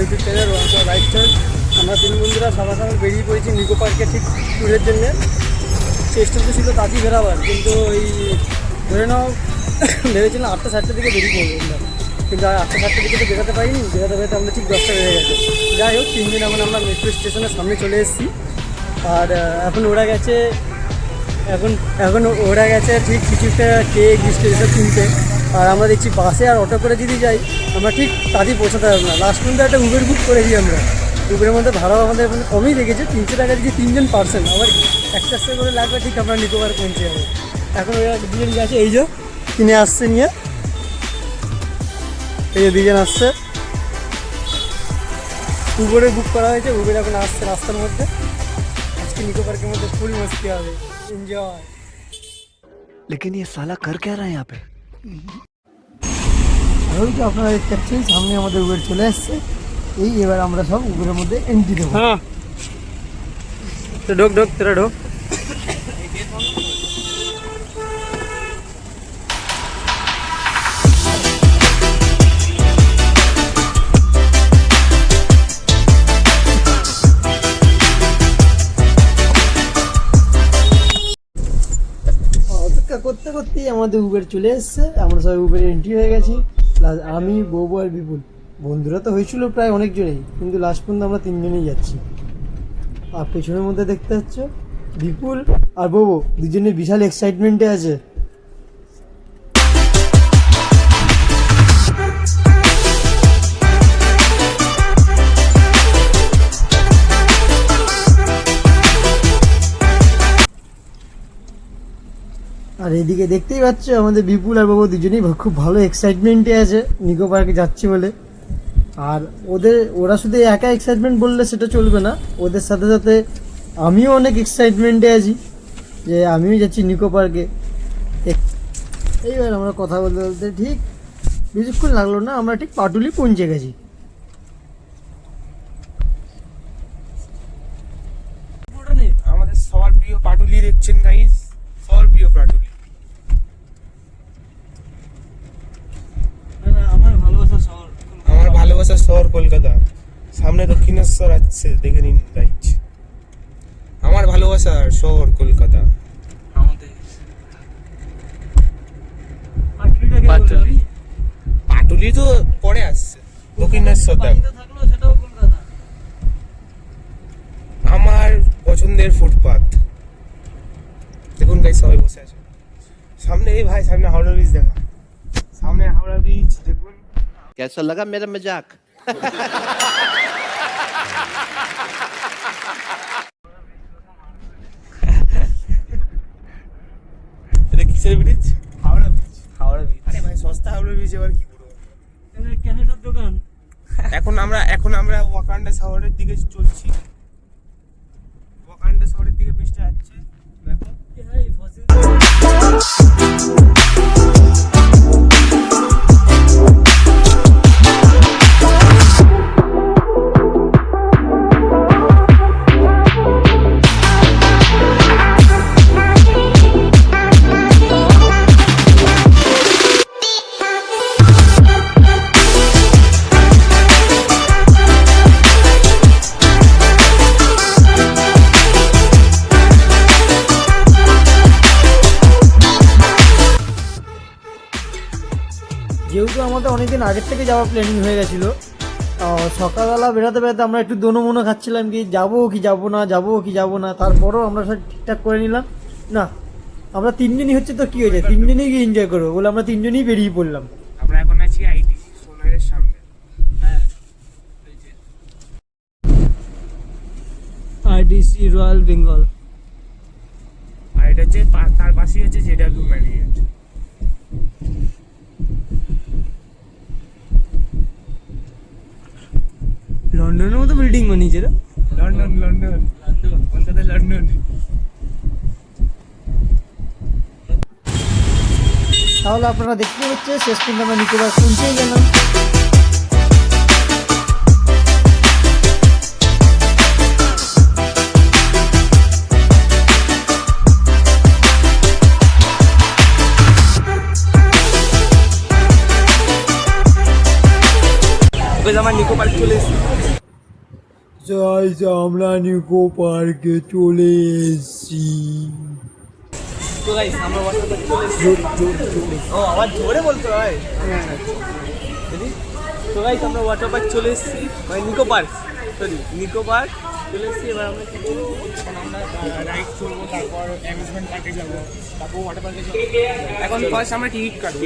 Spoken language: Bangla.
YouTube channel ride charge. আমরা 3 বন্ধুরা সকাল সকাল বেরিয়ে পড়েছি নিকো পার্কে ঠিক ট্যুরের জন্যে। চেষ্টা তো ছিল তাড়াতাড়ি বেরাবার, কিন্তু ওই ধরে নাও ভেবেছিলাম 8টা 7টার দিকে বেরিয়ে পড়বো আমরা, কিন্তু 8টা 7টার দিকে তো বেরোতে পারিনি। বেরোতে আমরা ঠিক 10টা বেজে গেছে। যাই হোক 3 দিন আমরা মেট্রো স্টেশনের সামনে চলে এসেছি। আর এখন ওরা গেছে ঠিক কিছু একটা কেক বিস্কুট এসব কিনতে। আর আমরা দেখছি বাসে আর অটো করে যদি যাই আমরা ঠিক তাড়াতাড়ি পৌঁছাতে পারবো না। লাস্ট পর্যন্ত একটা উবের বুক করে দিই আমরা। উবেরের মধ্যে ভাড়াও আমাদের কমই লেগেছে, 300 টাকা দিয়ে 3জন পার্সন। আবার 100 করে লাগবে, ঠিক আমরা নিকোবার পৌঁছে যাবো। এখন ওরা দুজন গেছে, এই যে কিনে আসছে নিয়ে, এই যে দুজন আসছে। উবেরে বুক করা হয়েছে, উবের এখন আসছে রাস্তার মধ্যে। আজকে নিকো পার্কের মধ্যে ফুল মস্তি হবে, এনজয়। लेकिन ये साला कर क्या रहा है यहाँ पे? তো আপনারা দেখতে পাচ্ছেন সামনে আমাদের উবের চলে আসছে। এবার আমরা সব উবেরের মধ্যে এন্ট্রি দেবো। হ্যাঁ, তো ঢোক তোরা ঢোক। করতে করতেই আমাদের উবের চলে এসছে। আমরা সবাই উবের এন্ট্রি হয়ে গেছি। আমি, বউ আর বিপুল। বন্ধুরা তো হয়েছিল প্রায় অনেকজনেই, কিন্তু লাস্ট পর্যন্ত আমরা 3 জনেই যাচ্ছি। আর পেছনের মধ্যে দেখতে পাচ্ছ বিপুল আর বউ দুজনে বিশাল এক্সাইটমেন্টে আছে। আর এদিকে দেখতেই পাচ্ছ আমাদের বিপুল আর বাবু দুজনেই খুব ভালো এক্সাইটমেন্টে আছে নিকো পার্কে যাচ্ছি বলে। আর ওরা শুধু একা এক্সাইটমেন্ট বললে সেটা চলবে না, ওদের সাথে সাথে আমিও অনেক এক্সাইটমেন্টে আছি যে আমিও যাচ্ছি নিকো পার্কে। এইবার আমরা কথা বলতে বলতে ঠিক বেশিক্ষণ লাগলো না, আমরা ঠিক পাটুলি পৌঁছে গেছি। আমাদের সবার প্রিয় পাটুলি দেখছেন গাইস, সবার প্রিয় পাটুলি। আমার ভালোবাসার শহর কলকাতা, সামনে দক্ষিণেশ্বর আছে, দেখে নিন গাইস। আমার ভালোবাসার শহর কলকাতা। পাটুলি তো পরে আসছে, দক্ষিণেশ্বর আমার পছন্দের ফুটপাথ। দেখুন গাইস সবাই বসে আছে সামনে। এই ভাই সামনে হাওড়া ব্রিজ দেখা, সামনে হাওড়া ব্রিজ দেখুন। कैसा लगा मेरा मजाक? এটা কিসের ব্রিজ? হাওড়া ব্রিজ। আরে ভাই সস্তা হাওড়া ব্রিজ, এবার কি করবো? ক্যানেডার দোকান। এখন আমরা ওয়াকান্ডা শহরের দিকে চলছি। ওয়াকান্ডা শহরের দিকে বৃষ্টি আসছে, দেখো। যেহেতু আমাদের অনেকদিন আগের থেকে যাওয়ার প্ল্যানিং হয়ে গেছিলো, সকালবেলা বেরোতে বেরোতে আমরা একটু দোনো খাচ্ছিলাম কি যাবো কি যাবো না। তারপরেও আমরা সব ঠিকঠাক করে নিলাম, না আমরা 3 জনই হচ্ছে তো কি হয়েছে, 3 জনই গিয়ে এনজয় করবো বলে আমরা 3 জনই বেরিয়ে পড়লাম। আমরা এখন আছি আইটিসি সোনারের সামনে। ITC royal Bengal. আর এটা হচ্ছে তার পাশেই হচ্ছে জেডাব্লিউ ম্যারিয়ট। লন্ডনের মতো বিল্ডিং বানিয়েছে রে। লন্ডন কলকাতায় লন্ডন। তাহলে আপনারা দেখতে হচ্ছে শেষ পর্যন্ত আমরা নিকো পার্ক পৌঁছেই গেলাম। আমার নিকো পার্ক চলে এসেছি। আমরা নিকো পার্কে চলে এসেছি। তো গাইস আমরা ওয়াটার পার্ক চলে এসেছি। ও আবার জোরে বলতে হয়। তো গাইস আমরা ওয়াটার পার্ক চলে এসেছি, মানে Nicco park, sorry Nicco park চলে এসেছি। এবার আমরা কি করবো, আমরা রাইড করবো, তারপর অ্যামিউজমেন্ট পার্কে যাবো, তারপর ওয়াটার পার্কে যাবো। এখন ফার্স্ট আমরা টিকিট কাটবো।